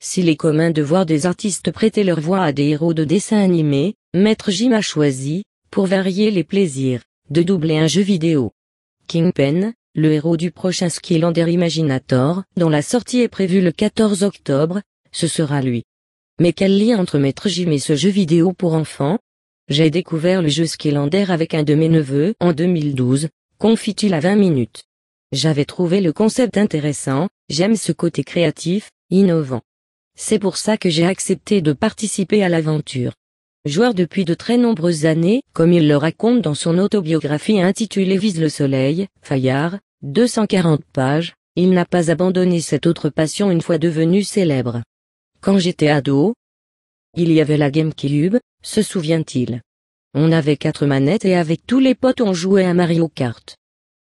S'il est commun de voir des artistes prêter leur voix à des héros de dessins animés, Maître Jim a choisi, pour varier les plaisirs, de doubler un jeu vidéo. Kingpin, le héros du prochain Skylander Imaginator, dont la sortie est prévue le 14 octobre, ce sera lui. Mais quel lien entre Maître Jim et ce jeu vidéo pour enfants? J'ai découvert le jeu Skylander avec un de mes neveux en 2012, confie-t-il à 20 minutes. J'avais trouvé le concept intéressant, j'aime ce côté créatif, innovant. C'est pour ça que j'ai accepté de participer à l'aventure. Joueur depuis de très nombreuses années, comme il le raconte dans son autobiographie intitulée Vise le soleil, Fayard, 240 pages, il n'a pas abandonné cette autre passion une fois devenu célèbre. Quand j'étais ado, il y avait la GameCube, se souvient-il. On avait 4 manettes et avec tous les potes on jouait à Mario Kart.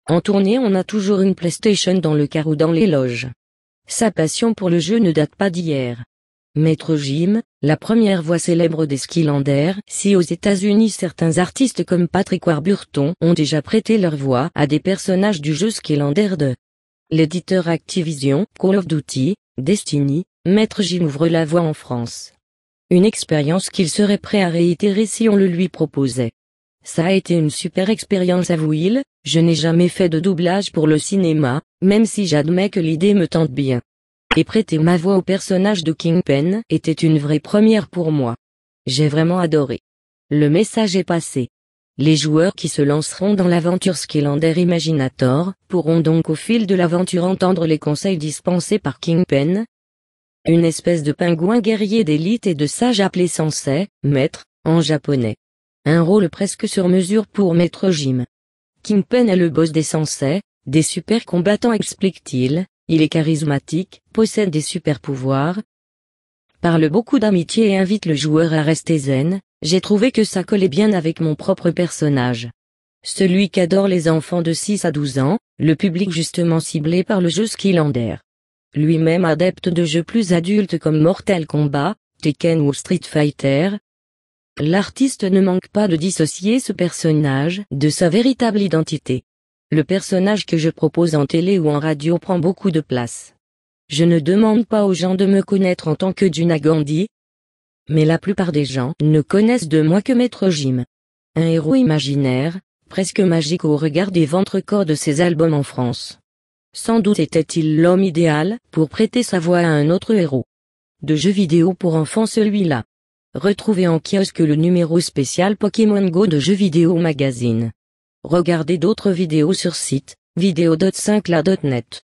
En tournée on a toujours une PlayStation dans le car ou dans les loges. Sa passion pour le jeu ne date pas d'hier. Maître Jim, la première voix célèbre des Skylanders, si aux États-Unis certains artistes comme Patrick Warburton ont déjà prêté leur voix à des personnages du jeu Skylander de l'éditeur Activision, Call of Duty, Destiny, Maître Jim ouvre la voie en France. Une expérience qu'il serait prêt à réitérer si on le lui proposait. Ça a été une super expérience avoue-t-il, je n'ai jamais fait de doublage pour le cinéma, même si j'admets que l'idée me tente bien. Et prêter ma voix au personnage de Kingpin était une vraie première pour moi. J'ai vraiment adoré. Le message est passé. Les joueurs qui se lanceront dans l'aventure Skylander Imaginator pourront donc au fil de l'aventure entendre les conseils dispensés par Kingpin. Une espèce de pingouin guerrier d'élite et de sage appelé Sensei, maître, en japonais. Un rôle presque sur mesure pour Maître Jim. Kingpin est le boss des Sensei, des super combattants explique-t-il, il est charismatique, possède des super pouvoirs, parle beaucoup d'amitié et invite le joueur à rester zen, j'ai trouvé que ça collait bien avec mon propre personnage. Celui qu'adorent les enfants de 6 à 12 ans, le public justement ciblé par le jeu Skylander. Lui-même adepte de jeux plus adultes comme Mortal Kombat, Tekken ou Street Fighter. L'artiste ne manque pas de dissocier ce personnage de sa véritable identité. Le personnage que je propose en télé ou en radio prend beaucoup de place. Je ne demande pas aux gens de me connaître en tant que Juna Gandhi, mais la plupart des gens ne connaissent de moi que Maître Jim. Un héros imaginaire, presque magique au regard des ventes records de ses albums en France. Sans doute était-il l'homme idéal pour prêter sa voix à un autre héros. De jeux vidéo pour enfants celui-là. Retrouvez en kiosque le numéro spécial Pokémon Go de Jeux Vidéo Magazine. Regardez d'autres vidéos sur site, vidéo.5la.net.